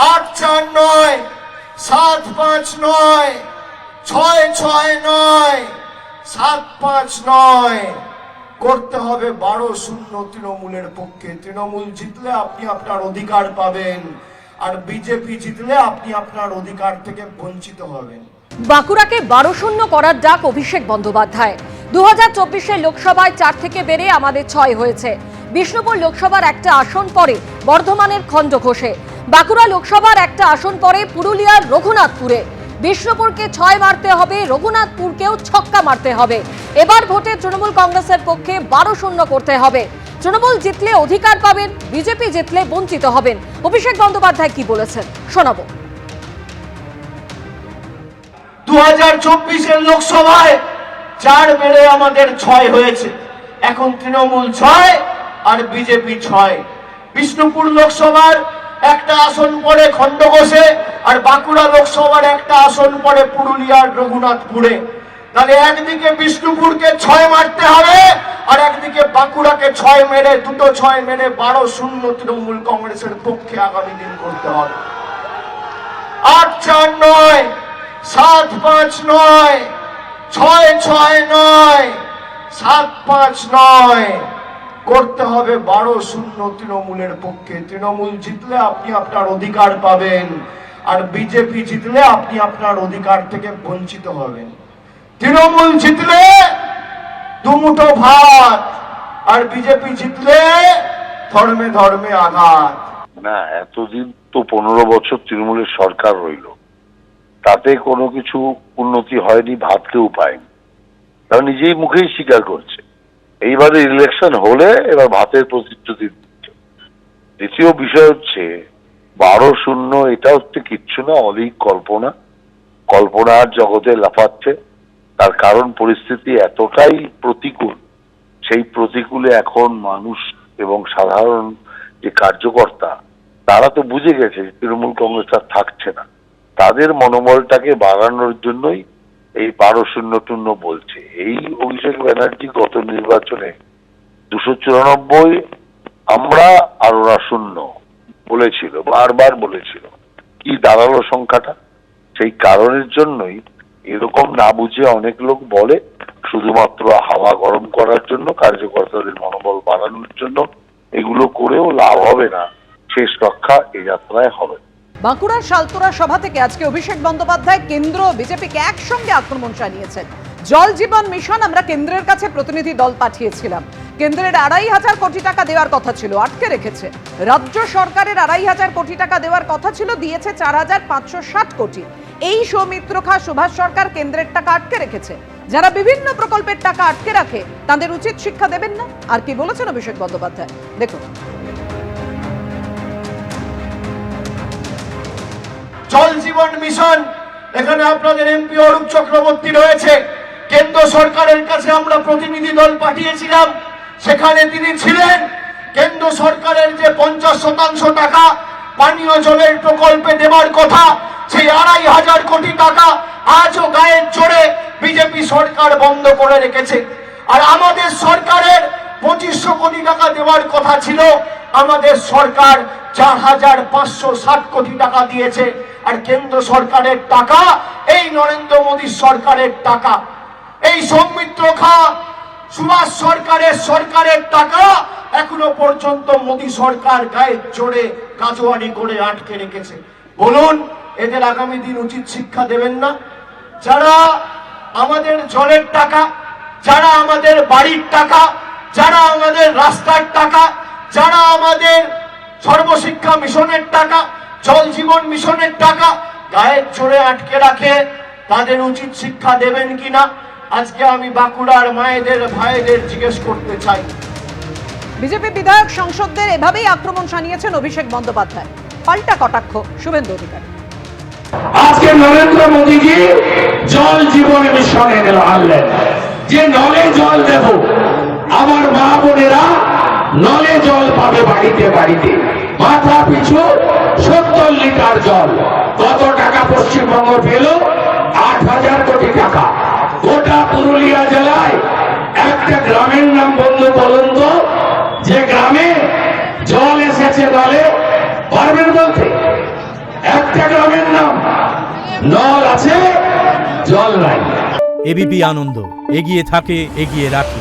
8-4 নয়, 7-5 নয়, 6-6 নয়, 7-5 নয়, করতে হবে 12-0 তৃণমূলের পক্ষে। তৃণমূল জিতলে আপনি আপনার অধিকার পাবেন, আর বিজেপি জিতলে আপনি আপনার অধিকার থেকে বঞ্চিত হবেন। বাঁকুড়াকে 12-0 করার ডাক অভিষেক বন্দ্যোপাধ্যায়। 2024 লোকসভায় 4 থেকে বেড়ে আমাদের 6 হয়েছে। বিষ্ণুপুর লোকসভার একটা আসন পরে বর্ধমানের খণ্ডঘোষে, বাঁকুড়া লোকসভার একটা আসন পরে পুরুলিয়ার রঘুনাথপুরে। বিষ্ণুপুরকে 6 মারতে হবে, রঘুনাথপুরকেও ছক্কা মারতে হবে। এবার ভোটে তৃণমূল কংগ্রেসের পক্ষে 12-0 করতে হবে। তৃণমূল জিতলে অধিকার পাবেন, বিজেপি জিতলে বঞ্চিত হবেন। অভিষেক বন্দ্যোপাধ্যায় কি বলেছেন শোনাবো। 2024 লোকসভায় 4 বেড়ে আমাদের 6 হয়েছে। এখন তৃণমূল 6 আর বিজেপি 6। বিষ্ণুপুর লোকসভার একটা আসন পড়ে খণ্ডঘোষে, আর বাঁকুড়া লোকসভার একটা আসন পড়ে পুরুলিয়ার রঘুনাথপুরে। তাহলে একদিকে বিষ্ণুপুরকে 6 মারতে হবে, আর একদিকে বাঁকুড়াকে 6 মেরে, দুটো 6 মেরে 12-0 তৃণমূল কংগ্রেসের পক্ষে আগামী দিন করতে হবে। 8-4 নয়, 7-5 নয়, 6-6 নয়, 7-5 নয়, করতে হবে 12-0 তৃণমূলের পক্ষে। তৃণমূল জিতলে আপনি আপনার অধিকার পাবেন, আর বিজেপি জিতলে আপনি আপনার অধিকার থেকে বঞ্চিত হবেন। তৃণমূল জিতলে দুমুঠো ভাত, আর বিজেপি জিতলে ধর্মে ধর্মে আঘাত। না, এতদিন তো 15 বছর তৃণমূলের সরকার রইল, তাতে কোনো কিছু উন্নতি হয়নি, ভাত কেউ পায়নি। তারা নিজেই মুখেই স্বীকার করছে। এইবারে ইলেকশন হলে এবার ভাতের প্রতিশ্রুতি দিচ্ছে। দ্বিতীয় বিষয় হচ্ছে 12-0, এটা হচ্ছে কিচ্ছু না, অলিক কল্পনা। কল্পনার জগতে লাফাচ্ছে। তার কারণ পরিস্থিতি এতটাই প্রতিকূল, সেই প্রতিকূলে এখন মানুষ এবং সাধারণ যে কার্যকর্তা, তারা তো বুঝে গেছে তৃণমূল কংগ্রেস আর থাকছে না। তাদের মনোবলটাকে বাড়ানোর জন্যই এই 12-0 বলছে। এই অভিষেক ব্যানার্জি গত নির্বাচনে 294 আমরা আর ওরা 0 বলেছিল, বারবার বলেছিল। কি দাঁড়ালো সংখ্যাটা? সেই কারণের জন্যই এরকম না বুঝে অনেক লোক বলে, শুধুমাত্র হাওয়া গরম করার জন্য, কার্যকর্তাদের মনোবল বাড়ানোর জন্য। এগুলো করেও লাভ হবে না, শেষ রক্ষা এই যাত্রায় হবে। বাঁকুড়ার সালতোরা সভা থেকে আজকে অভিষেক বন্দ্যোপাধ্যায় কেন্দ্র বিজেপিকে একসঙ্গে আক্রমণ জানিয়েছেন। জল জীবন মিশন আমরা কেন্দ্রের কাছে প্রতিনিধি দল পাঠিয়েছিলাম, কেন্দ্রের 2,500 কোটি টাকা দেওয়ার কথা ছিল, আটকে রেখেছে। রাজ্য সরকারের 2,500 কোটি টাকা দেওয়ার কথা ছিল, দিয়েছে 4,560 কোটি। এই সৌমিত্র খা, সুভাষ সরকার কেন্দ্রের টাকা আটকে রেখেছে। যারা বিভিন্ন প্রকল্পের টাকা আটকে রাখে তাদের উচিত শিক্ষা দেবেন না? আর কি বলেছেন অভিষেক বন্দ্যোপাধ্যায় দেখুন। জল জীবন মিশন, এখানে আপনাদের এমপি অরূপ চক্রবর্তী রয়েছে। কেন্দ্র সরকারের কাছে আমরা প্রতিনিধি দল পাঠিয়েছিলাম, সেখানে তিনি ছিলেন। কেন্দ্র সরকারের যে 50% টাকা পানীয় জলের প্রকল্পে দেওয়ার কথা, সেই 2,500 কোটি টাকা আজও গায়ের জোরে বিজেপি সরকার বন্ধ করে রেখেছে। আর আমাদের সরকারের 2500 কোটি টাকা দেওয়ার কথা ছিল, আমাদের সরকার 4,560 কোটি টাকা দিয়েছে। আর কেন্দ্র সরকারের টাকা, এই নরেন্দ্র মোদীর সরকারের টাকা, এই সৌমিত্র খা, সুভাষ সরকারের টাকা এখনো পর্যন্ত মোদী সরকার গায়ে জোরে কাজোয়ারি করে আটকে রেখেছে। বলুন, এদের আগামী দিন উচিত শিক্ষা দেবেন না? যারা আমাদের জলের টাকা, যারা আমাদের বাড়ির টাকা, যারা আমাদের রাস্তার টাকা, যারা আমাদের সর্বশিক্ষা মিশনের টাকা, জল জীবন মিশনের টাকা গায়ের জোরে আটকে রাখে, তাদের উচিত শিক্ষা দেবেন কিনা আজকে আমি বাঁকুড়ার মায়েদের ভাইদের জিজ্ঞেস করতে চাই। বিজেপি বিধায়ক সংসদদের এভাবেই আক্রমণ জানিয়েছেন অভিষেক বন্দ্যোপাধ্যায়। পাল্টা কটাক্ষ শুভেন্দু অধিকারী। আজকে নরেন্দ্র মোদীজি জল জীবন মিশনে আনলেন, যে নলে জল দেব, আমার মা বোনেরা নলে জল পাবে বাড়িতে বাড়িতে, মাথা পিছু 70 লিটার জল। কত টাকা পশ্চিমবঙ্গ পেল? 8,000 কোটি টাকা। গোটা পুরুলিয়া জেলায় একটা গ্রামের নাম বন্ধু বলুন তো, যে গ্রামে জল এসেছে নলে, পারবেন বলতে? একটা গ্রামের নাম নল আছে, জল নাই। এবিপি আনন্দ, এগিয়ে থাকে, এগিয়ে রাখে।